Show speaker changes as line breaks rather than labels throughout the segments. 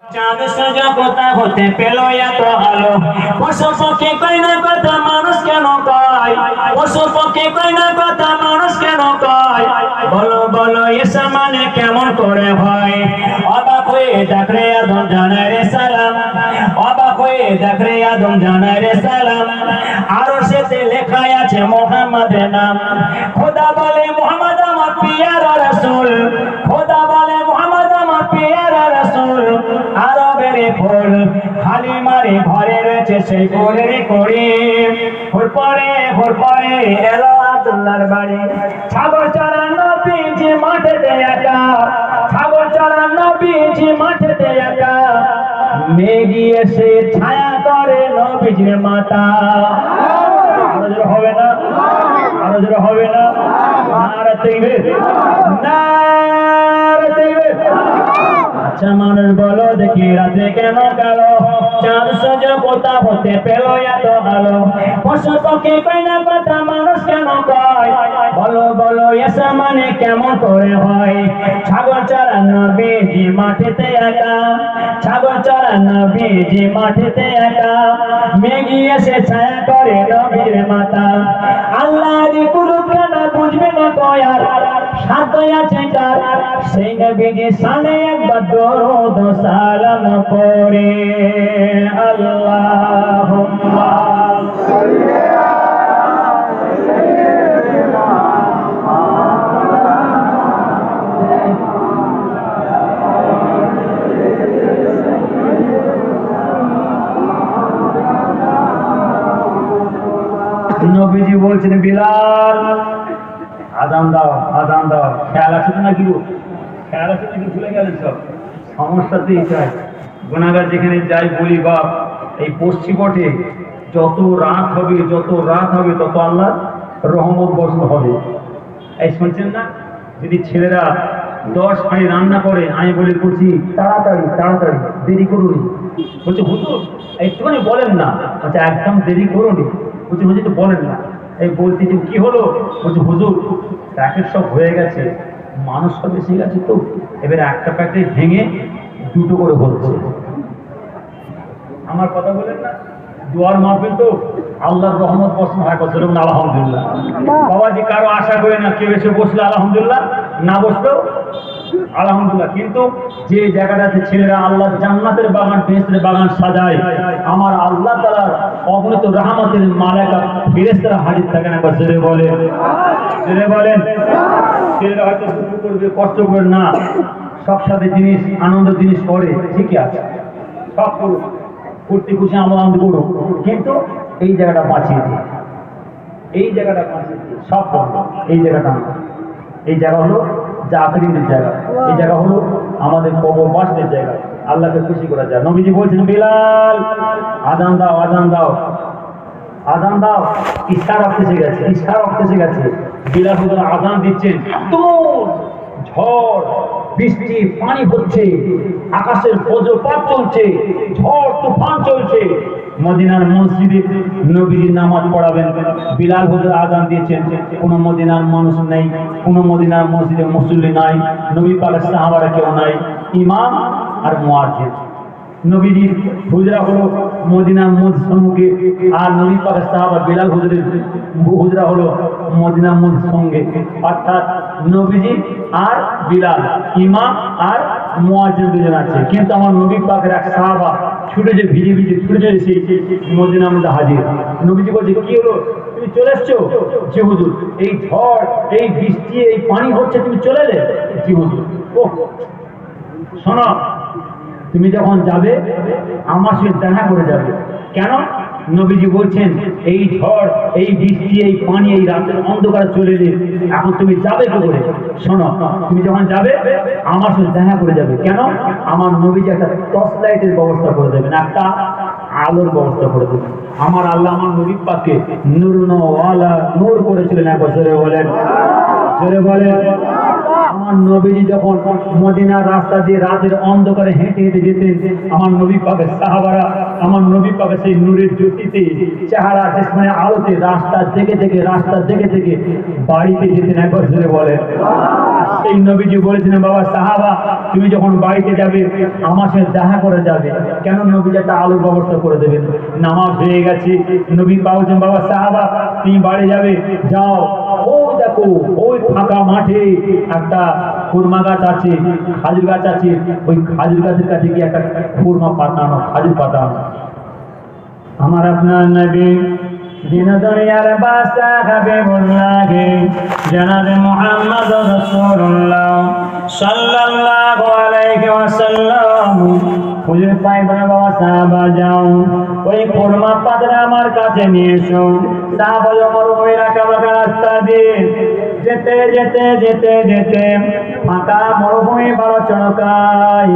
চাঁদ সোজা কোথা হতে পেল এত আলো? পশু পক্ষী কই না কথা মানুষ কেন কয়? পশু পক্ষী কই না কথা মানুষ কেন কয়? বলো বলো এসা মানে কেমন করে হয়? অবাক হয়ে দেখরে আদম জানায় রে সালাম, অবাক হয়ে দেখরে আদম জানায় রে সালাম। আরো সেতে লেখা আছে মোহাম্মদের নাম। খোদা বলে মোহাম্মদ আমার পিয়ারা রাসূল, খোদা বলে মোহাম্মদ আমার পিয়ারা রাসূল। আরবের ফুল হালিমারে ঘরে রয়েছে সেই ফুলের কড়ি। ফুল পরে এলো আব্দুল্লাহর বাড়ি। ছাগল চড়া নবীজি মাঠেতে একা, ছাগল চড়া নবীজি মাঠেতে একা। মেঘি এসে ছায়া করে নবীজির মাথা। আরো জোরে হবে না, আরো জোরে হবে না। নারে তাকবীর, নারে তাকবীর। আচ্ছা মানুষ বলো দেখি রাতে কেন কালো? চাঁদ সোজা কোথা হতে পেল এত আলো? পশু পক্ষী কই না কথা মানুষ কেন কয়? বলো বলো এসা মানে কেমন করে হয়? ছাগল চড়া নবীজি মাঠেতে একা, ছাগল চড়া নবীজি মাঠেতে একা। মেঘি এসে ছায়া করে নবীর মাথা। আল্লাহর কুরুপ কেন বুঝবে না কয়ার? সাধ্য আছে কার? সেই নবীজি সামনে একবার দরুদ সালাম পড়ে। আল্লাহুম্মা সাল্লি নবীজি বলছেন বিলাল আজান দাও, আজান দাও। খেয়াল আছে না কি? খেয়াল আছে নাকি? ভুলে গেলেন সব? সমস্যাতে এটাই। গুনাহগার যেখানে যাই বলি বাপ, এই পশ্চিমবটে যত রাত হবে, যত রাত হবে তত আল্লাহ রহমত বর্ষণ হবে। এই শুনছেন না? যদি ছেলেরা 10 হাঁড়ি রান্না করে, আমি বলি করছি তাড়াতাড়ি তাড়াতাড়ি, দেরি করুন। বলছে হুজুর একটুখানি বলেন না। আচ্ছা একদম দেরি করুন। বলছে হুজুর তো বলেন না। এই বলতে যে কি হলো? বলছে হুজুর প্যাকেট সব হয়ে গেছে, মানুষ সব এসে গেছে, তো এবার একটা প্যাকেট ভেঙে দুটো করে বলছে। আমার কথা বলেন না? দুয়ার মাহফিল তো আল্লাহর রহমত বর্ষণ হয়। বলুন আলহামদুলিল্লাহ। বাবাজি কারো আশা করে না, কেউ এসে বসলে আলহামদুলিল্লাহ, না বসলেও আলহামদুলিল্লাহ। কিন্তু যে জায়গাটাতে ছেলেরা আল্লাহর জান্নাতের বাগান, বেহেশতের বাগান সাজায়, আমার আল্লাহ তাআলার অগণিত রহমতের মালায়েকা ফেরেশতারা হাজির থাকেন। একবার জোরে বলেন, জোরে বলেন। ছেলেরা হয়তো শুরু করবে, কষ্ট করে না, সব সাথে জিনিস আনন্দ জিনিস করে, ঠিকই আছে, সব করুক, ফুর্তি খুশি আনন্দ করুক, কিন্তু এই জায়গাটা বাঁচিয়ে দিই, এই জায়গাটা বাঁচিয়ে দিই, সব করবো। এই জায়গাটা, এই জায়গা হলো জাতির জায়গা, এই জায়গা হলো আমাদের কবরবাসীর জায়গা, আল্লাহকে খুশি করা যায়। নবীজি বলছেন বিলাল আজান দাও, আজান দাও, আজান দাও। ইশারা রক্ত এসে গেছে, ইশারা রক্ত এসে গেছে। বিলাল হুজুর আজান দিচ্ছেন, তুমুল ঝড় বৃষ্টি পানি হচ্ছে, আকাশের বজ্রপাত চলছে, ঝড় তুফান চলছে। মদিনার মসজিদে নবীজি নামাজ পড়াবেন, বিলাল হুজুর আযান দিয়েছেন। কোন মদিনার মানুষ নেই, কোন মদিনার মসজিদে মুসল্লি নাই, নবী পাকের সাহাবারা কেউ নাই, ইমাম আর মুয়াজ্জিন। নবীজির হুজরা হলো মদিনার মসজিদ সম্মুখে, আর নবী পাকের সাহাবা বিলাল হুজুরের হুজরা হলো মদিনার মসজিদ সঙ্গে, অর্থাৎ নবীজি আর বিলাল ইমাম আর মুয়াজ্জিন দুজন আছে। কিন্তু আমার নবী পাকের এক সাহাবা ছুটে যে ভিজে ভিজে ছুটে যে সেই মদিনার মধ্যে হাজির। নবীজি বলছে কি হলো, তুমি চলে এসছো? জি হুজুর, এই ঝড় এই বৃষ্টি এই পানি হচ্ছে, তুমি চলে এলে? জি হুজুর। ও শোনো, তুমি যখন যাবে আমার সঙ্গে দেখা করে যাবে। কেন? নবীজি বলছেন এই ঝড় এই বৃষ্টি এই পানি এই রাতের অন্ধকারে চলে এলে এখন তুমি যাবে কি করে? শোনো, তুমি যখন যাবে আমার সঙ্গে দেখা করে যাবে। কেন? আমার নবীজি একটা টর্চ লাইটের ব্যবস্থা করে দেবেন, একটা আলোর ব্যবস্থা করে দেবেন। আমার আল্লাহ আমার নবী পাককে নূরওয়ালা নূর করেছিলেন। একবার জোরে বলেন, জোরে বলেন। আমার নবীজি যখন মদিনার রাস্তা দিয়ে রাতের অন্ধকারে হেঁটে হেঁটে যেতেন, আমার নবী পাকের সাহাবারা আমার নবী পাকের সেই নূরের জ্যোতিতে চেহারা চেষ্টায় আলোতে রাস্তা দেখে দেখে বাড়িতে যেতেন। একবার জোরে বলেন। এই নবীজি বলেছিলেন, বাবা সাহাবা তুমি যখন বাড়িতে যাবে আমার সাথে দেখা করে যাবে। কেন? নবীজি একটা আলোর ব্যবস্থা করে দেবেন। নামাজ হয়ে গেছে, নবী বলছেন, বাবা সাহাবা তুমি বাড়ি যাবে, যাও, ওই দেখো ওই ফাঁকা মাঠে একটা খুরমা গাছ আছে, খাজুর গাছ আছে, ওই খাজুর গাছের কাছে গিয়ে একটা খুরমা পাতানো, খাজুর পাতানো। আমার আপনার নবী দিন দুনিয়ার বাদশা হাবিবুল্লাহ জনাব মুহাম্মদ রাসূলুল্লাহ সাল্লাল্লাহু আলাইহি ওয়াসাল্লাম হুজুর পাই বলে, বাবা সাহাবা যাও ওই খুরমা পাতাটা আমার কাছে নিয়ে এসো। সাহাবা মরুভূমি এলাকা রাস্তা দিয়ে যেতে যেতে যেতে যেতে ফাঁকা মরুভূমি বড় চড়কায়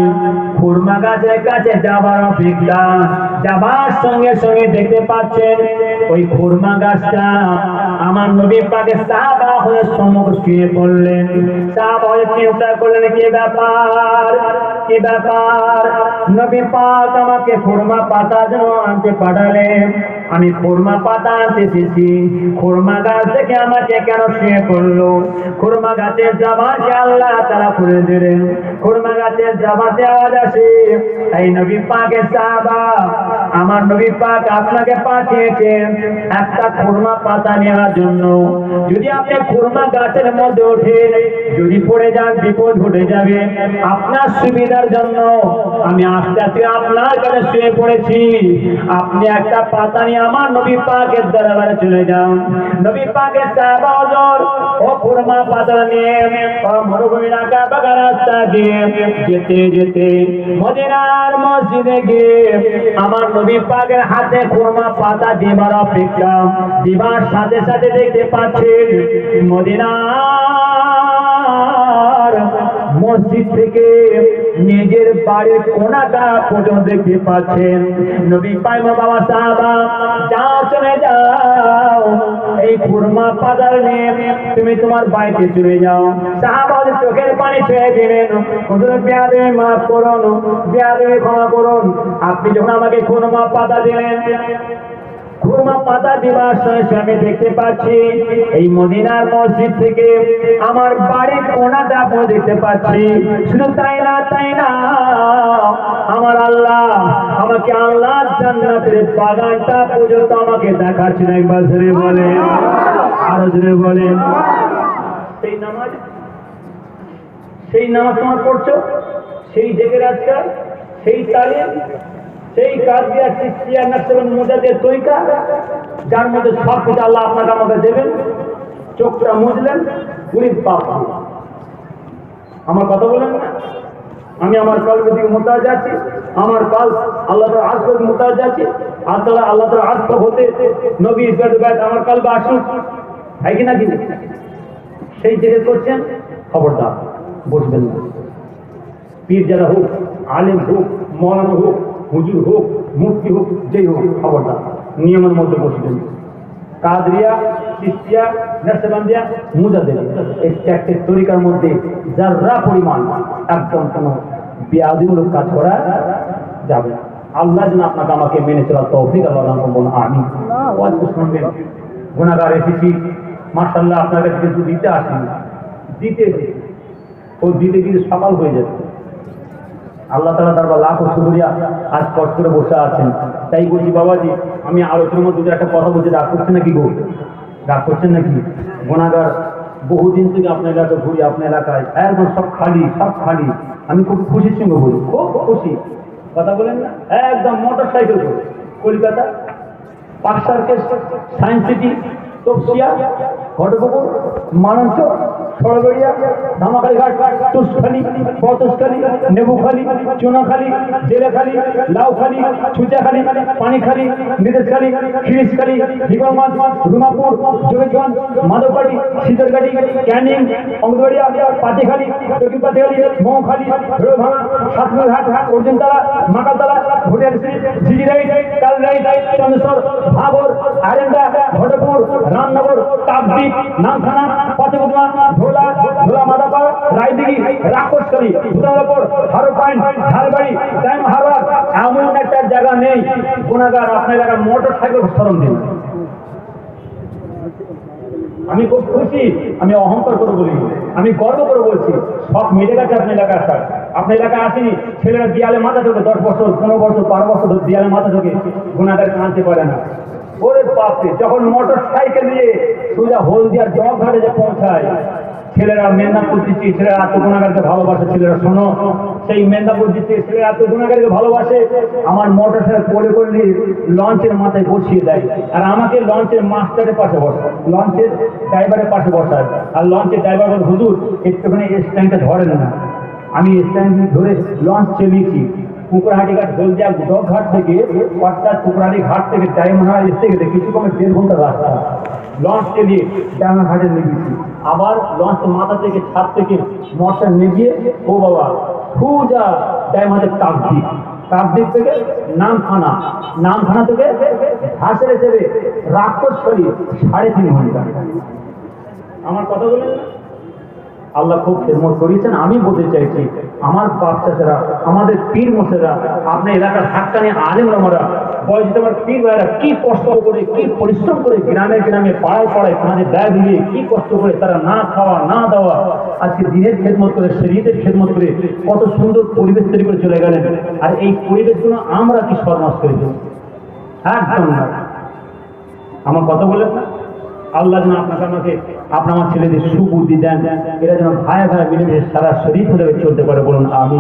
খুরমা গাছের কাছে যাবার অপেক্ষা, যাবার সঙ্গে সঙ্গে দেখতে পাচ্ছেন ওই খুরমা গাছটা আমার নবী পাকের সাহাবা হয়ে সম্মুখে শুয়ে পড়লেন। সাহাবা হয়ে চিন্তা করলেন, কি ব্যাপার, কি ব্যাপার? নবী পাক আমাকে খুরমা পাতা যেন আনতে পাঠালেন, আমি খুরমা পাতা আনতে এসেছি, খুরমা গাছ থেকে আমাকে কেন শুয়ে পড়লো? খুরমা গাছের জামাতে আল্লাহ তাআলা খুলে দিলেন। খুরমা গাছের জামাতে আওয়াজ আসে, এই নবী পাকের সাহাবা আমার নবী পাক আপনাকে পাঠিয়েছেন একটা খুরমা পাতা নেওয়ার জন্য। যদি আপনি খুরমা গাছের মধ্যে ওঠেন, যদি পড়ে যান বিপদ ঘটে যাবে, আপনার সুবিধার জন্য আমি আস্তে আস্তে আপনার কাছে শুয়ে পড়েছি, আপনি একটা পাতা নিয়ে আমার নবী পাকের দরবারে চলে যান। নবী পাকের সাহাবা হযরত ও খুরমা পাতা নিয়ে মরুভূমি এলাকা বাঁকা রাস্তা দিয়ে যেতে যেতে মদিনার মসজিদে গিয়ে আমার নবী পাকের হাতে খুরমা পাতা দেবার অপেক্ষা, দিবার সাথে সাথে দেখতে পাচ্ছেন মদিনার মসজিদ থেকে নিজের বাড়ির কোনাটা পর্যন্ত দেখতে পাচ্ছেন। নবী পাক বাবা সাহাবা যাও, চলে যাও, এই খুরমা পাতা নিয়ে তুমি তোমার বাড়িতে চলে যাও। সাহাবা চোখের পানি ছেড়ে দিলেন, হুজুর বিয়াদবি মাফ করুন, বিয়াদবি ক্ষমা করুন, আপনি যখন আমাকে খুরমা পাতা দিলেন, খুরমা পাতা দিবার সঙ্গে আমি দেখতে পাচ্ছি এই মদিনার মসজিদ থেকে আমার বাড়ির কোনাটা দেখতে পাচ্ছি। শুধু তাই না, তাই না, আমার আল্লাহ আমাকে আল্লাহ জান্নাতের বাগানটা পর্যন্ত আমাকে দেখাচ্ছেন। একবার জোরে বলে, আরো জোরে বলে। সেই নামাজ, সেই নামাজ তোমার পড়ছো, সেই জেগে রাখছো, সেই তালিম, সেই কাদিয়া চিশতিয়া নকশবন্দ মুজাদ্দিদ তরিকা, যার মধ্যে সব কিছু আল্লাহ আপনাকে আমাকে দেবেন। চোখটা মুজলেন, পুরী পাপ। আমার কথা বলেন না, আমি আমার কলবের দিকে মুতাজ আছি, আমার কাল আল্লাহ তাআলার আরশের মুতাজ আছি, আল্লাহ তাআলার আরশ হতে নবী ইসরাত বাইত আমার কলবে আসুক, হয় কি না? কি সেই জিজ্ঞেস করছেন, খবরদার বসবেন না। পীর যারা হোক, আলেম হোক, মৌলানা হোক, হুজুর হোক, মুফতি হোক, যেই হোক, খবরদার নিয়মের মধ্যে বসবেন। কাদরিয়া, চিশতিয়া, নকশবন্দিয়া, মুজাদ্দিদ, এই চারটে তরিকার মধ্যে যারা পরিমাণ একদম কোনো বেয়াদবিমূলক কাজ করা যাবে না। আল্লাহ যেন আপনাকে আমাকে মেনে চলার তৌফিক আল্লাহ দান করুন, আমিন। ওয়াজ শুনবেন, গুনাহগার এসেছি, মাশাআল্লাহ আপনার কাছে কিছু দিতে আসেনি, দিতে ও দিতে গিয়ে সকাল হয়ে যাবে। আল্লাহ তাআলা দরবার লাখো শুকরিয়া, আজ কষ্ট করে বসে আছেন। তাই বলছি বাবাজি, আমি আলোচনার মধ্যে একটা কথা বলছি, রাগ করছেন নাকি গো? রাগ করছেন নাকি? গুনাহগার বহুদিন থেকে আপনার এলাকায় ঘুরি, আপনার এলাকায় একদম সব খালি, সব খালি। আমি খুব খুশির সঙ্গে বলি, খুব খুশি। কথা বলেন না, একদম মোটর সাইকেল করে Kolkata, Park Circle, Science City, Topsia, Ghatpukur, মানঞ্চ, সরবেড়িয়া, ধামাখালীঘাট, তুষখালী, পথসখালী, নেবুখালী, চুনাখালী, জেলেখালী, লাউখালী, ছুচাখালী, পানিখালী, নিদেশখালী, খিরিশখালী, হিগলগঞ্জ, রুমাপুর, যোগেশগঞ্জ, মাধববাড়ি, শীতলগাড়ি, ক্যানিং, অঙ্গবাড়িয়া, পাতিখালী, টকিপাতিখালী, মৌখালী, রোভাঙা, সাতমুরহাট, অর্জুনতলা, মাকাতলা, ভুটিয়ারশ্রী, জিজিরাইট, কালরাইট, চন্দ্রেশ্বর, ভাগর, আরেন্দা, ঘটপুর, রামনগর, কাকদ্বীপ, নামখানা, পাতিবুদমা, ধোলা, ধোলা মাদাপাড়া, রায়দিঘি, রাক্ষসখালী, ভূতনাথপুর, হারোপাইন, ঝালবাড়ি, টাইম হারবার, এমন একটা জায়গা নেই গুনাহগার আপনার এলাকার মোটর সাইকেল স্মরণ দিন। আমি খুব খুশি, আমি অহংকার করে বলি, আমি গর্ব করে বলছি সব মিলে গেছে আপনার এলাকায় আসার। আপনার এলাকায় আসেনি, ছেলেরা দেয়ালে মাথা ঢোকে, 10 বছর 15 বছর 12 বছর ধরে দেয়ালে মাথা ঢোকে, গুণাগার কাঁদতে পারে না। ওরে বাপরে, যখন মোটর সাইকেল নিয়ে সোজা হলদিয়ার জগ ঘাটে যে পৌঁছায়, ছেলেরা মেদিনীপুর ডিস্ট্রিক্ট, ছেলেরা আত্মগুণাগারকে ভালোবাসে, ছেলেরা শোনো, সেই মেদিনীপুর ডিস্ট্রিক্ট ছেলেরা আত্মগুণাগারকে ভালোবাসে। আমার মোটর সাইকেল করে করলে লঞ্চের মাথায় বসিয়ে দেয়, আর আমাকে লঞ্চের মাস্টারের পাশে বসায়, লঞ্চের ড্রাইভারের পাশে বসায়। আর লঞ্চের ড্রাইভার বলে, হুজুর একটুখানি স্ট্যান্ডটা ধরেন না। আমি স্ট্যান্ড ধরে লঞ্চ চালিয়েছি কুকুরহাটি ঘাট, হলদিয়া ডক ঘাট থেকে, অর্থাৎ কুকুরহাটি ঘাট থেকে ডায়মন্ড এসে গেছে কিছু কমে 1.5 ঘন্টা রাস্তা। লঞ্চ চালিয়ে ডায়মন্ড ঘাটে নেমেছি, আবার লঞ্চ মাথা থেকে ছাদ থেকে মোটর নেবিয়ে, ও বাবা সোজা ডায়মন্ডের কাকদ্বীপ থেকে নামখানা থেকে ঘাসের চেপে রাক্ষসী 3.5 ঘন্টা। আমার কথা বলেন না, আল্লাহ খুব খেদমত করিয়েছেন। আমি বলতে চাইছি আমার বাচ্চারা, আমাদের পীর মোশেরা, আপনার এলাকার হাক্কানি আলেম ওলামারা, বয়সে আমার পীর ভাইরা কি কষ্ট করে, কি পরিশ্রম করে গ্রামে গ্রামে পাড়ায় পাড়ায় কাঁধে দায় দিয়ে কি কষ্ট করে তারা না খাওয়া না দেওয়া আজকে দিনের খেদমত করে, শরীরের খেদমত করে কত সুন্দর পরিবেশ তৈরি করে চলে গেলেন। আর এই পরিবেশগুলো আমরা কি সর্বনাশ করে দিই? একদম না। আমার কথা বলেন না, আল্লাহ যেন আপনাকে আমাকে আপনার আমার ছেলেদের সুবুদ্ধি দেন, এরা যেন ভাই ভাই মিলে সারা শরীর ধরে চলতে পারে। বলুন আমি,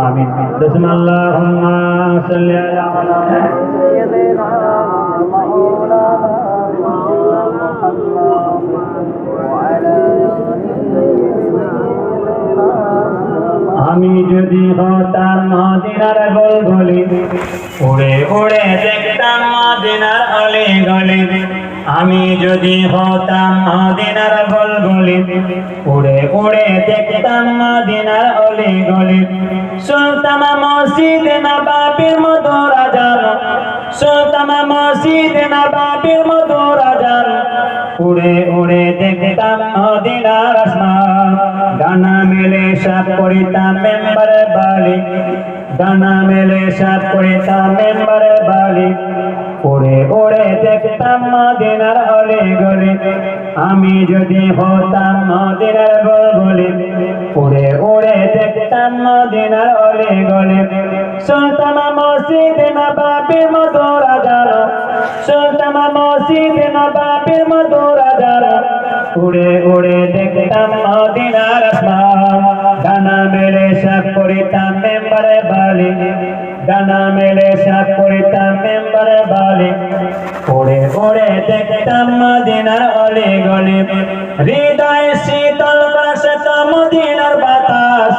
আমি আমি যদি হতাম মদিনার গলি, উড়ে উড়ে দেখতাম মদিনার অলি গলি। আমি যদি হতাম মদিনার গলি, উড়ে উড়ে দেখতাম মদিনার অলি গলি। শুনতাম মসজিদ নবাবির মধুর আজান, শুনতাম মসজিদ নবাবির মধুর আজান। উড়ে উড়ে দেখতাম মদিনার আসমান, ডানা মেলে সাপ করিতাম মেম্বারে বালি, ডানা মেলে সাপ করিতাম মেম্বারে বালি। উড়ে উড়ে দেখতাম মদিনার অলি গলি, আমি যদি হতাম মদিনার গলি, উড়ে উড়ে দেখতাম মদিনার অলি গলি। শুনতাম মসজিদ নবাবির মধুর আজান, শুনতাম মসজিদ নবাবির মধুর আজান। উড়ে উড়ে দেখতাম মদিনার আসমান, ডানা মেলে সাপ করিতাম মেম্বারে বালি, ডানা মেলে সাপ করিতাম মেম্বারে বালি। উড়ে উড়ে দেখতাম মদিনার অলি গলি, হৃদয়ে শীতল পরশে তো মদিনার বাতাস,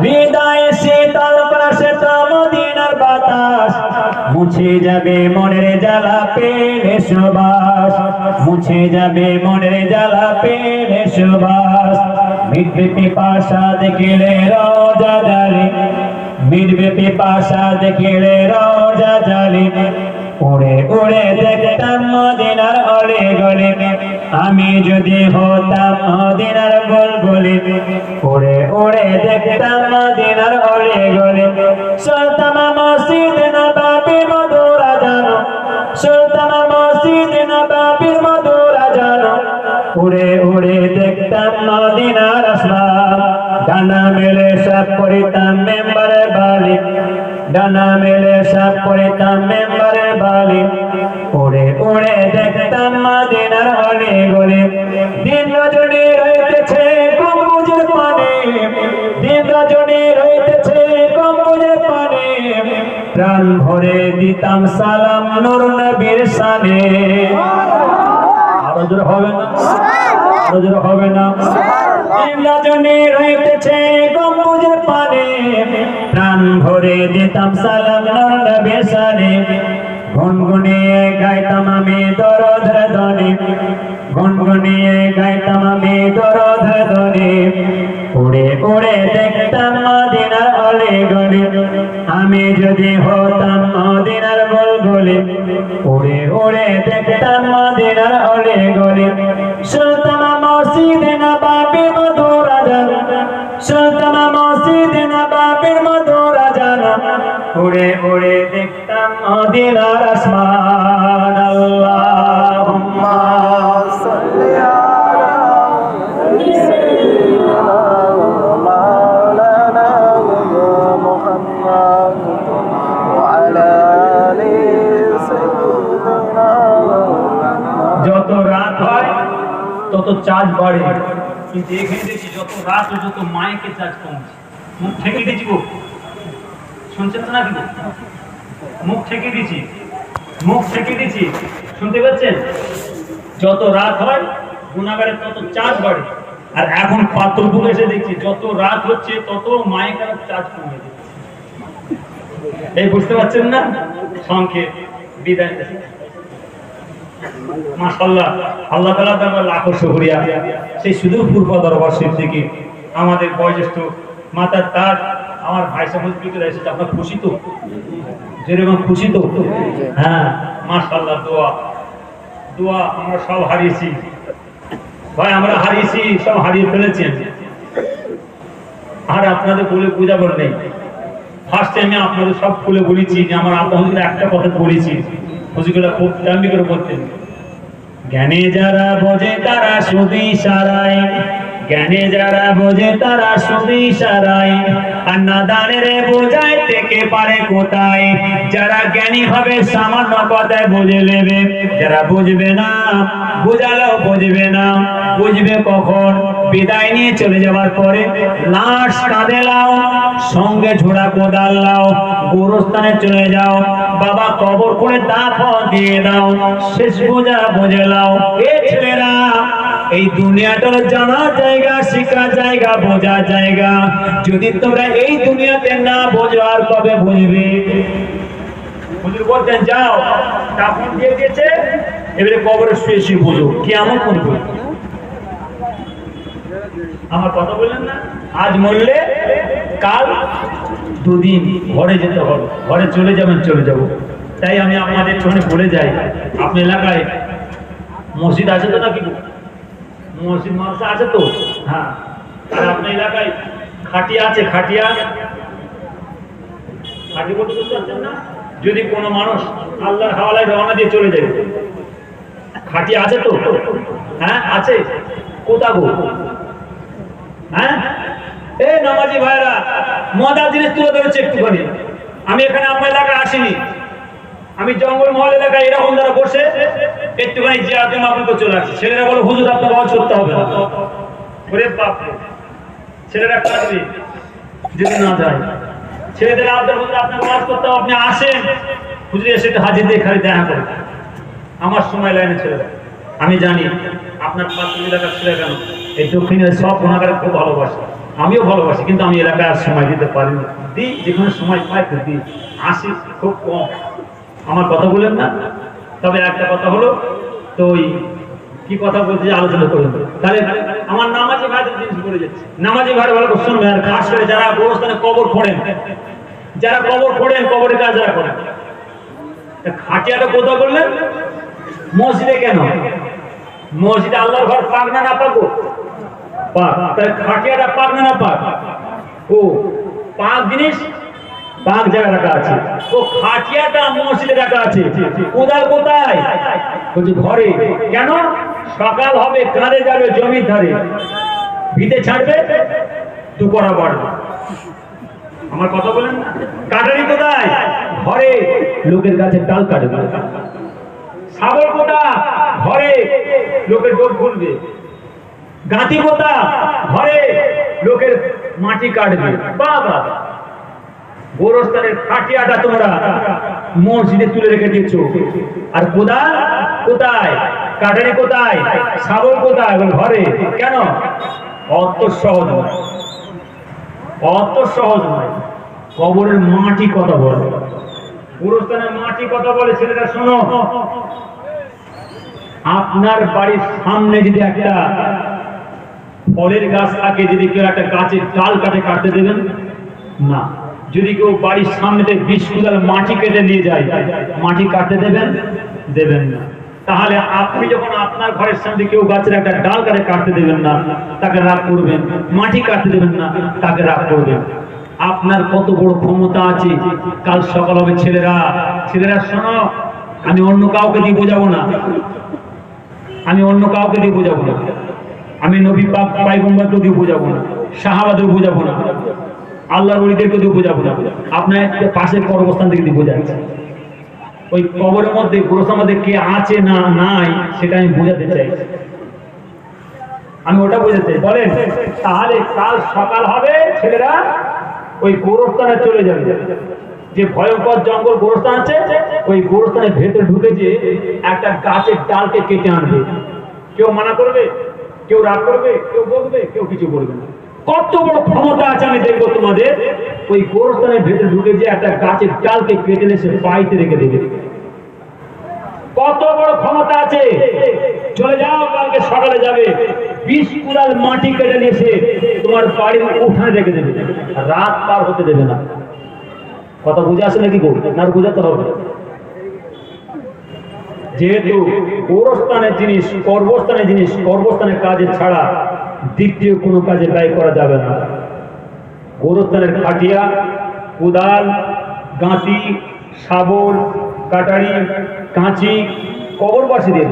হৃদয়ে শীতল পরশে তো মদিনার বাতাস। মুছে যাবে মনের জ্বালা পেলে সুবাস, মুছে যাবে মনের জ্বালা পেলে সুবাস। মিটবে পিপাসা দেখিলে রোজা জালি, মিটবে পিপাসা দেখিলে রোজা জালি। উড়ে উড়ে দেখতাম মদিনার অলি গলি, আমি যদি হতাম মদিনার গলি। উড়ে উড়ে দেখতাম মদিনার অলি গলি। শুনতাম মসজিদ নবাবির মধুর আজান, শুনতাম মসজিদ নবাবির মধুর আজান। উড়ে উড়ে দেখতাম মদিনার আসমান, ডানা মেলে সাপ করিতাম মেম্বারে বালি, ডানা মেলে সাপ করিতাম মেম্বারে বালি। উড়ে উড়ে দেখতাম মদিনার অলি গলি, দিন রজনী রইতেছে গম্বুজের পানে, দিন রজনী রইতেছে গম্বুজের পানে। প্রাণ ভরে দিতাম সালাম নূর নবীর শানে। আরো জোরে হবে না, আরো জোরে হবে না। দিন রজনী রইতেছে গম্বুজের পানে, প্রাণ ভরে দিতাম সালাম নূর নবীর শানে। গুনগুনিয়ে গাইতাম আমি দরদের ধ্বনি, গুনগুনিয়ে গাইতাম আমি দরদের ধ্বনি। উড়ে উড়ে দেখতাম মদিনার অলি গলি, আমি যদি হতাম মদিনার গলি। উড়ে উড়ে দেখতাম মদিনার অলি গলি। শুনতাম মসজিদ নবাবির মধুর আজান, শুনতাম মসজিদ নবাবির মধুর আজান। উড়ে উড়ে দেখতাম মদিনার আসমান। আল্লাহুম্মা সাল্লি তত চার্জ বাড়ে, কিন্তু এখানে দেখছি যত রাত ও যত মাইকে চার্জ কমছে। মুখ ঠেকে দিয়েছি গো, শুনছেন তো নাকি? মুখ ঠেকে দিয়েছি, মুখ ঠেকে দিয়েছি, শুনতে পাচ্ছেন? যত রাত হয় গুণাগারের তত চার্জ বাড়ে। আর এখন পাত্রপুর এসে দেখছি যত রাত হচ্ছে তত মাইকের চার্জ কমে যাচ্ছে। এই বুঝতে পারছেন না? সংক্ষেপ বিদায়। মাশাআল্লাহ, আল্লাহ তাআলা দরবার লাখো শুকরিয়া। সেই সুদূর পূর্ব দরবার শরীফ থেকে আমাদের বয়োজ্যেষ্ঠ মাতার তাজ আমার ভাই সাহেবরা এসেছে। আপনার খুশি তো? যেরকম খুশি তো? হ্যাঁ মাশাআল্লাহ। দোয়া দোয়া আমরা সব হারিয়েছি ভাই, আমরা হারিয়েছি, সব হারিয়ে ফেলেছেন। আর আপনাদের বলে বোঝাবার নেই। ফার্স্ট টাইমে আপনাদের সব খুলে বলেছি যে আমার আব্বা হুজুর একটা কথা বলেছি, হুজুরগুলো খুব দামি করে বলতেন, জ্ঞানে যারা বোঝে তারা শুধু ইশারায়, জ্ঞানে যারা বোঝে তারা শুধু ইশারায়, আর নাদানের বোঝায় থেকে পারে কোথায়। যারা জ্ঞানী হবে সামান্য কথায় বুঝে নেবে, যারা বুঝবে না বোঝালেও বুঝবে না। বুঝবে কখন? বিদায় নিয়ে চলে যাওয়ার পরে। লাশ কাঁধে লাও, সঙ্গে ঝোড়া কোদাল লাও, গোরস্থানে চলে যাও, বাবা কবর করে দাফন দিয়ে দাও, শেষ বোঝা বুঝে লাও। এ ছেলেরা, এই দুনিয়াটা জানার জায়গা, শেখার জায়গা, বোঝার জায়গা। যদি তোমরা এই দুনিয়াতে না বোঝো আর কবে বুঝবে? হুজুর বলতেন যাও, দাফন দিয়ে দিয়েছে, এবারে কবরে শুয়ে শুয়ে বোঝো কিয়ামত করবে। আমার কথা বললেন না? আজ মরলে কাল দুদিন ঘরে যেতে হবে, ঘরে চলে যাবেন, চলে যাব। তাই আমি আপনাদের একটুখানি বলে যাই, আপনার এলাকায় মসজিদ আছে তো নাকি? মসজিদ মাদ্রাসা আছে তো? হ্যাঁ। আর আপনার এলাকায় খাটিয়া আছে? খাটিয়া খাটি বলতে বুঝতে পারছেন না? যদি কোনো মানুষ আল্লাহর হাওয়ালায় রওনা দিয়ে চলে যায়, খাটিয়া আছে তো? হ্যাঁ আছে। কোথা গো? হ্যাঁ এ নামাজি ভাইরা, মজার জিনিস তুলে ধরেছে একটুখানি। আমি এখানে আপনার এলাকায় আসিনি, আমি জঙ্গল মহল এলাকায় এরকম যারা বসে একটুখানি জিয়ারতের মাহফিল করে চলে আসছে। ছেলেরা বলে হুজুর আপনার ওয়াজ করতে হবে না। ওরে বাপ রে, ছেলেরা কাঁদবে যদি না যায়। ছেলেদের আপনার হুজুর আপনার ওয়াজ করতে হবে, আপনি আসেন, হুজুর এসে একটু হাজির দিয়ে খালি দেখা করে। আমার সময় লাইনে ছেলেরা, আমি জানি আপনার পাত্র এলাকার ছেলে কেন এই দক্ষিণের সব গুণাগারে খুব ভালোবাসে, আমিও ভালোবাসি, কিন্তু আমি এলাকায় আর সময় দিতে পারিনি। দিই যেখানে সময় পাই তো দিই, আসি খুব কম। আমার কথা বলেন না। তবে একটা কথা হলো, তো ওই কি কথা বলতে আলোচনা করুন। তাহলে আমার নামাজি ভাইদের জিনিস বলে যাচ্ছে, নামাজি ভাই ভালো করে শুনবেন। আর খাস করে যারা গোরস্থানে কবর খোঁড়েন, যারা কবর খোঁড়েন, কবরের কাজ যারা করেন, খাটিয়াটা কোথা বললেন? মসজিদে কেন? মসজিদে আল্লাহর ঘর পাক না না পাক? পাক। তাহলে খাটিয়াটা পাক না না পাক? ও পাক জিনিস, পাক জায়গা রাখা আছে। ও খাটিয়াটা মসজিদে রাখা আছে। কোদাল কোথায়? বলছি ঘরে। কেন? সকাল হবে, কাঁধে যাবে জমির ধারে, ভিতে ছাড়বে, দুকড়া বাড়বে। আমার কথা বলেন না। কাটারি কোথায়? ঘরে, লোকের গাছের ডাল কাটবে। শাবল কোথা? ঘরে, লোকের ডোব খুলবে। গাঁতি কোথা? ঘরে, লোকের মাটি কাটবে। বাবা, গোরস্থানের খাটিয়াটা তোমরা মসজিদে তুলে রেখে দিয়েছো। আর কোদাল কোথায়? কাটারি কোথায়? শাবল কোথায়? ঘরে। কেন? অত সহজ নয়, অত সহজ নয়। কবরের মাটি কথা বলে, গোরস্থানের মাটি কথা বলে। ছেলেটা শোনো, আপনার বাড়ির সামনে যদি একটা ফলের গাছ থাকে, যদি কেউ একটা গাছের ডাল কাটতে দেবেন না। যদি কেউ বাড়ির সামনে 20 কুদাল মাটি কেটে নিয়ে যায়, মাটি কাটতে দেবেন? দেবেন না। তাহলে আপনি যখন আপনার ঘরের সামনে কেউ গাছের একটা ডাল কাটতে দেবেন না, তাকে রাগ করবেন। মাটি কাটতে দেবেন না, তাকে রাগ করবেন। আপনার কত বড় ক্ষমতা আছে। কাল সকাল হবে, ছেলেরা ছেলেরা শোনো, আমি অন্য কাউকে দিয়ে বোঝাবো না, আমি অন্য কাউকে দিয়ে বোঝাবো না, আমি নবী পাক পয়গম্বরকে দিয়ে বোঝাবো না, সাহাবাদের বোঝাবো না, আল্লাহর ওলিদেরকে দিয়ে বোঝাবো না। আপনার পাশের কবরস্থান থেকে দিয়ে বোঝাচ্ছে। ওই কবরের মধ্যে গোরস্থানের মধ্যে কে আছে না নাই সেটা আমি বোঝাতে চাই। আমি ওটা বুঝেছি। বলেন তাহলে কাল সকাল হবে, ছেলেরা ওই গোরস্থানে চলে যাবে। যে ভয়ঙ্কর জঙ্গল গোরস্থান আছে, ওই গোরস্থানের ভেতরে ঢুকে যে একটা গাছের ডালকে কেটে আনবে। কেউ মানা করবে, কেউ রাগ করবে, কেউ বলবে, কেউ কিছু বলবে না। কত বড় ক্ষমতা আছে আমি দেখবো তোমাদের। ওই গোরস্থানের ভেতরে ঢুকে যে একটা গাছের ডালকে কেটে এনে সে বাড়িতে রেখে দেবে। কত বড় ক্ষমতা আছে। চলে যাও, কালকে সকালে যাবে, 20 কুড়াল মাটি কেটে নিয়ে এসে তোমার বাড়ির উঠানে রেখে দেবে, রাত পার হতে দেবে না। কথা বুঝে আসে নাকি গো? না বুঝাতে হবে। যেহেতু গোরস্থানের জিনিস কর্মস্থানের জিনিস, কর্মস্থানের কাজে ছাড়া দ্বিতীয় কোনো কাজে ব্যয় করা যাবে না। গোরস্থানের খাটিয়া, কোদাল, গাঁতি, শাবল, কাটারি, কাঁচি, কবরবাসীদের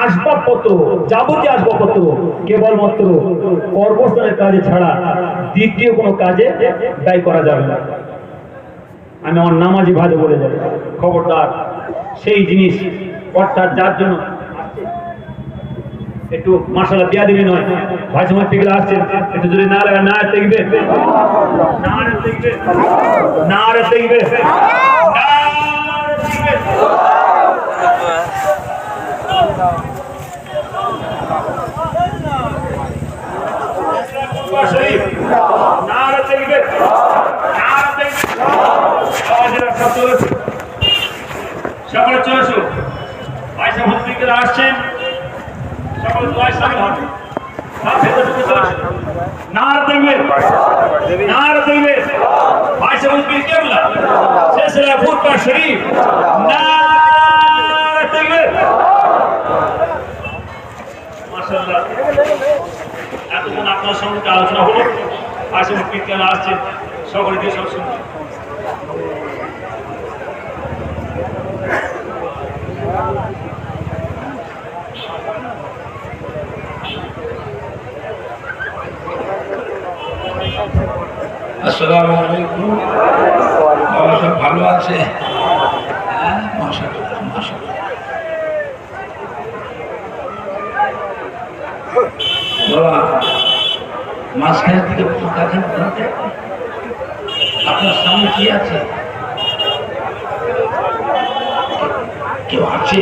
আসবাবপত্র, যাবতীয় আসবাবপত্র কেবলমাত্র কর্মস্থানের কাজে ছাড়া দ্বিতীয় কোনো কাজে ব্যয় করা যাবে না। আমি আমার নামাজি ভাইদের বলে যাই, খবরদার সেই জিনিস, অর্থাৎ যার জন্য একটু মাশাআল্লাহ বিয়া দিবি নয়, ভাই সময় পিগলা আসছে, একটু যদি না লাগা না দেখবে, না দেখবে, না দেখবে, সকলে চলে আসো। আয়সা মুসলিমরা আসছেন, সকলে দোয়ায় শামিল হন। নার দেখবে, নার দেখবে, আয়সা মুসলিম কেবলা সিলসিলা ফুরকান শরীফ, নার দেখবে। মাশাআল্লাহ, এতক্ষণ আপনার সঙ্গে আলোচনা হলো। আয়সা মুসলিম কেন আসছেন, সকলে দিয়ে সব শুনবেন।
আসসালামু আলাইকুম। বাবা সব ভালো আছে? হ্যাঁ, মাশাআল্লাহ মাশাআল্লাহ। বাবা মাঝখানের দিকে কাছেন, আপনার সামনে কি আছে? কেউ আছে?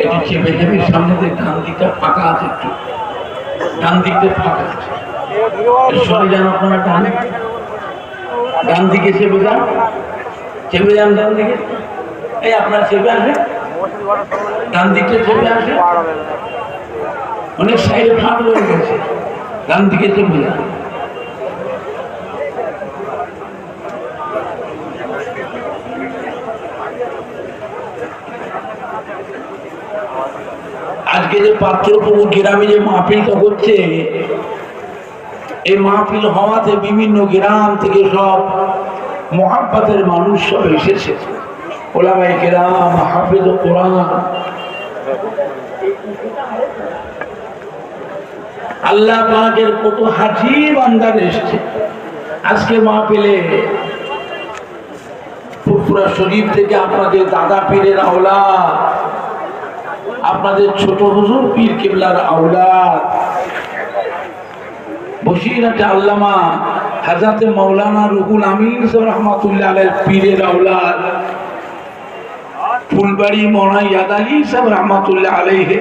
একটু চেপে চেপে সামনে দিয়ে ডান দিকটা ফাঁকা আছে, একটু ডান দিকটা ফাঁকা আছে, সরে যান আপনারা, ডান দিকে চেপে যান, চেপে যান ডান দিকে। এই আপনার চেপে আসে, ডান দিকটা চেপে আসে, অনেক সাইডে ফাঁক রয়ে গেছে, ডান দিকে চেপে যান। আজকে যে পাত্রপুকুর গ্রামে যে মাহফিলটা হচ্ছে, এই মাহফিল হওয়াতে বিভিন্ন গ্রাম থেকে সব মুহাব্বতের মানুষ সব এসেছে, ওলামায়ে কেরাম, হাফেজ কোরআন। আল্লাহ পাকের কত হাজি বান্দার এসেছে আজকে মাহফিলে। ফুরফুরা শরীফ থেকে আপনাদের দাদা পীরের আওলাদ, আপনাদের ছোট হুজুর পীর কিবলার আওলাদ, বসিরাতে আল্লামা হযরত মাওলানা রুহুল আমিন সাহেব রহমাতুল্লাহ আলাইহির পীরের আওলাদ, ফুলবাড়ি মৌলানা ইয়াদ আলী সাহেব রহমাতুল্লাহ আলাইহি,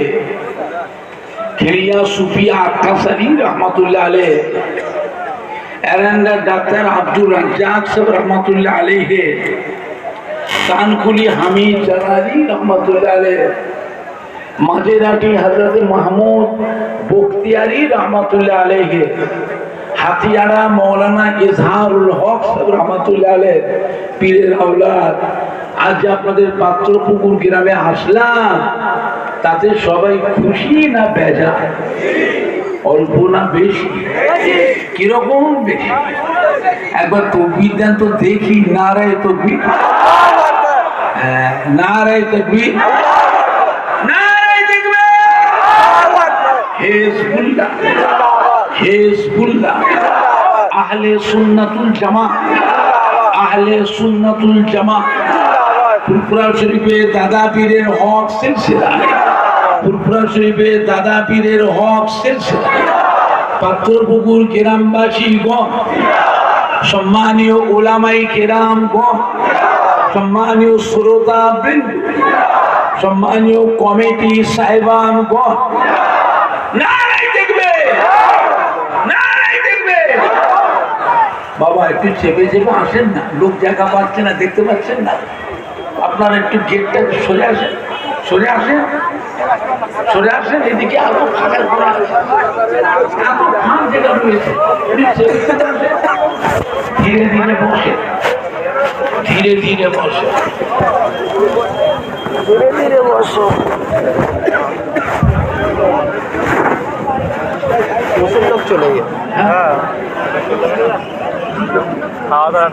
খেলিয়া সুফিয়া আক্কাসারি রহমাতুল্লাহ আলাইহি, এরেন্ডা ডাক্তার আব্দুর রাজ্জাক সাহেব রহমাতুল্লাহ আলাইহি, কানকুলি হামিদ জালালি রহমাতুল্লাহ আলাইহি, মাঝেরাটি হযরত মাহমুদ বখতিয়ারি রহমাতুল্লাহ আলাইহি, হাতিয়াড়া মৌলানা ইজহারুল হক সাহেব রহমাতুল্লাহ আলাইহি পীরের আওলাদ। আজ আপনাদের পাত্রপুকুর গ্রামে আসলাম, তাতে সবাই খুশি না বেজা? অল্প না বেশি? কিরকম বেশি? একবার তকবীর দেন তো দেখি, নারায়ে তকবীর, নারায়ে তকবীর, নারায়ে তাকবীর, হিজবুল্লাহ, হিজবুল্লাহ, আহলে সুন্নাতুল জামাত, আহলে সুন্নাতুল জামাত। ফুরফুরা শরীফে দাদা পীরের হক সিলসিলা ফুরফুরা শরীফে দাদা পীরের হক সিলসিলা, পাথরপুকুর গ্রামবাসীগণ, সম্মানীয় ওলামাই কেরামগণ, সম্মানীয় শ্রোতা বৃন্দ, সম্মানীয় কমিটি সাহেবানগণ, নারাই দেখবে, নারাই দেখবে। বাবা একটু চেপে চেপে আসেন না, লোক জায়গা পাচ্ছে না, দেখতে পাচ্ছেন না। আপনারা একটু গেটটা সরে আসেন, সরে আসেন, সরে আসেন, এদিকে আরো ফাঁকা করা আছে, এত ফাঁক জায়গা রয়েছে। ধীরে ধীরে বসে, ধীরে ধীরে বসে, ধীরে ধীরে বসো।
লোক চলে গেছে। হ্যাঁ, খাওয়া দাওয়া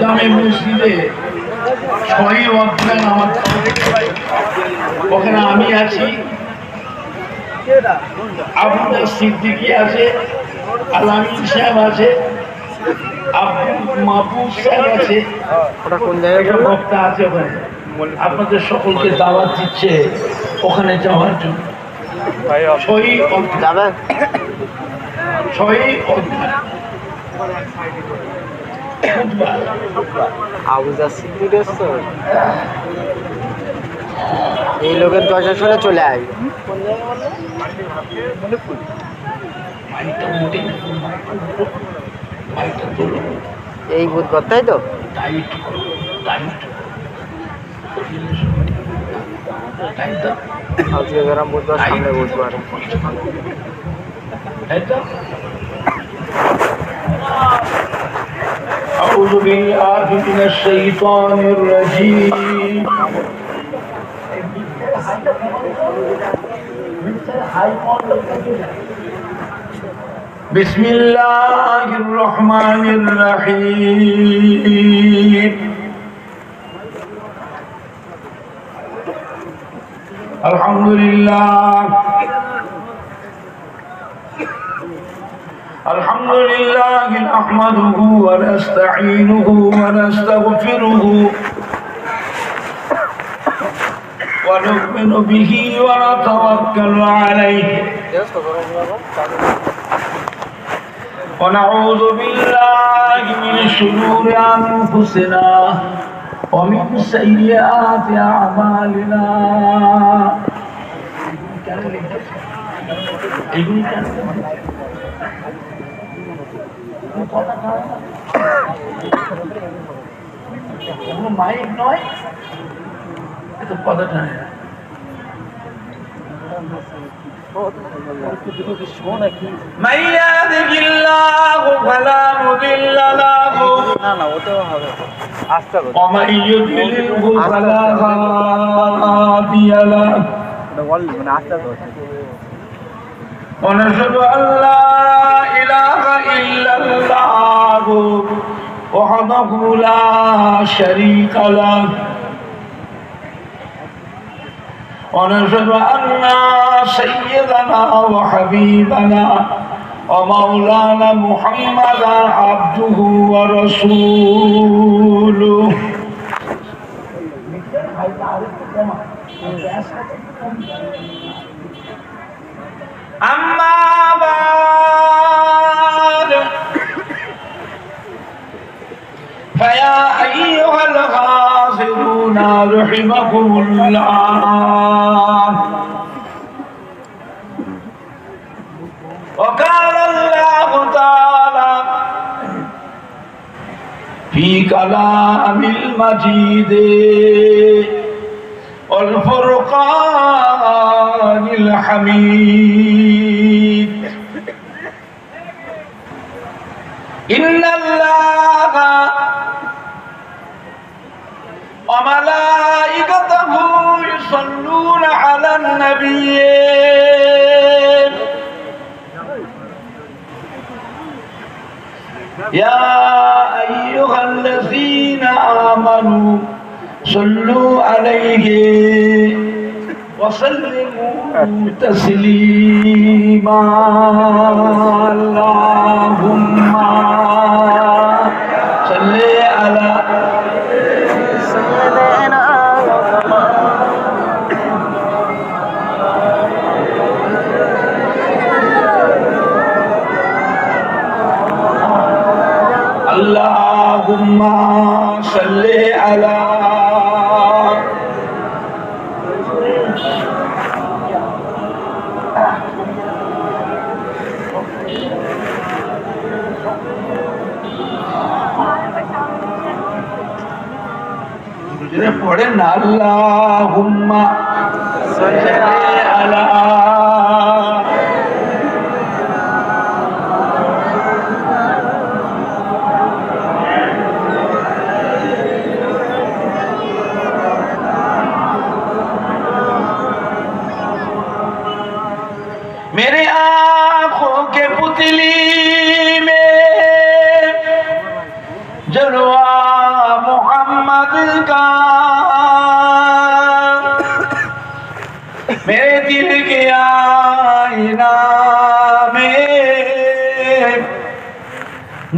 দামে মসজিদে 6 অধ্যায় নামাজ, ওখানে আমি আছি, আবুল সিদ্দিকী আছে, আলামিন সাহেব আছে, আব্দুল মাহবুব সাহেব আছে,
ওটা কোন জায়গায়
বক্তা আছে ওখানে। আপনাদের সকলকে দাওয়াত দিচ্ছে ওখানে যাওয়ার জন্য। 6 অধ্যায়,
যাবে?
6 অধ্যায়।
আবুজা সিদ্দিক এসছো? এই লোকের দশা শুনে চলে আয়।
মাইকটা মোটে না, মাইকটা তোলো,
এই বুধবার, তাই তো?
টাইট করো, টাইট, টাইট দাও,
আজকে গরম বুধবার, সামনে বুধবার।
টাইট দাও। أعوذ بالله من الشيطان الرجيم. بسم الله الرحمن الرحيم. الحمد لله، الحمد لله نحمده ونستعينه ونستغفره ونؤمن به ونتوكل عليه ونعوذ بالله من شرور أنفسنا ومن سيئات أعمالنا. মাইক নয়, এত কথাটা من يهده الله فلا مضل له ومن يضلله فلا هادي له ونشهد أن لا إله إلا الله وحده لا شريك له ونشهد أن سيدنا وحبيبنا ومولانا محمدا عبده ورسوله. أما بعد فيا أيها الغافلون رحمكم الله. وقال الله تعالى في كلام المجيد والفرقان الحميد. إن الله وملائكته يصلون على النبي يا أيها الذين آمنوا صلوا عليه وسلموا تسليما. اللهم জোরে পড়েন না, আল্লাহুম্মা সাল্লি আলা। मेरे आंखों के पुतली में जलवा मोहम्मद का, मेरे दिल के आईना में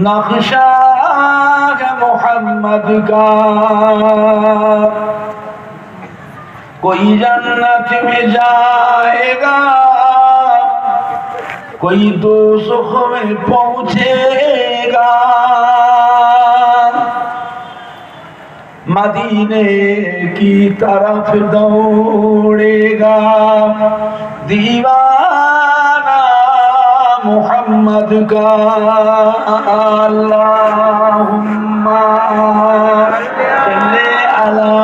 नक्शा है मोहम्मद का। कोई जन्नत में जाएगा, कोई दोज़ख में पहुंचेगा, मदीने की तरफ दौड़ेगा दीवाना मोहम्मद का। अल्लाहुम्मा सल्ली अला।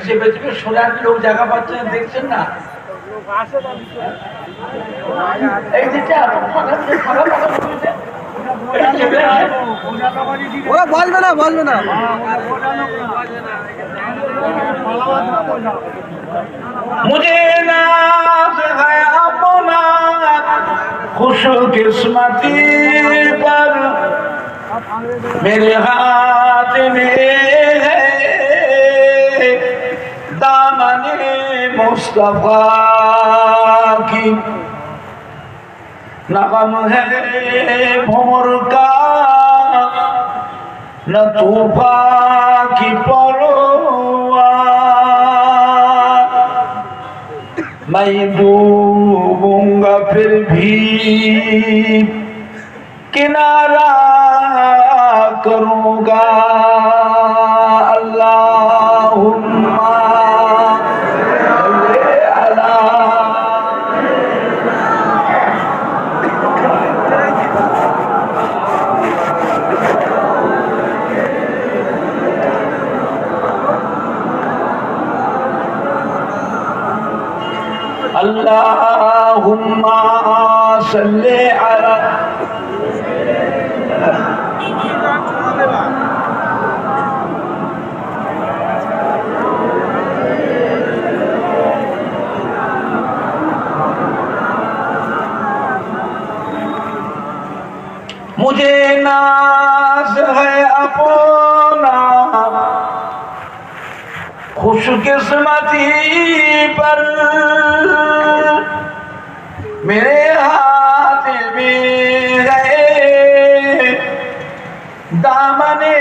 চেপে চেপে শোনার লোক জায়গা পাচ্ছেন, দেখছেন না? এই যে
বলবে না, বলবে না।
मुझे नाज़ है अपना खुशकिस्मती पर, मेरे हाथ में है दामने मुस्तफा की। न गम है भंवर का, न तूफान की परवाह। मैं डूबूंगा फिर भी किनारा करूंगा। अल्लाहुम्मा सल्ली अला। अल्लाहुम्मा सल्ली अला। मुझे नाज़ है अपना खुशकिस्मती पर, मेरे हाथ में है दामने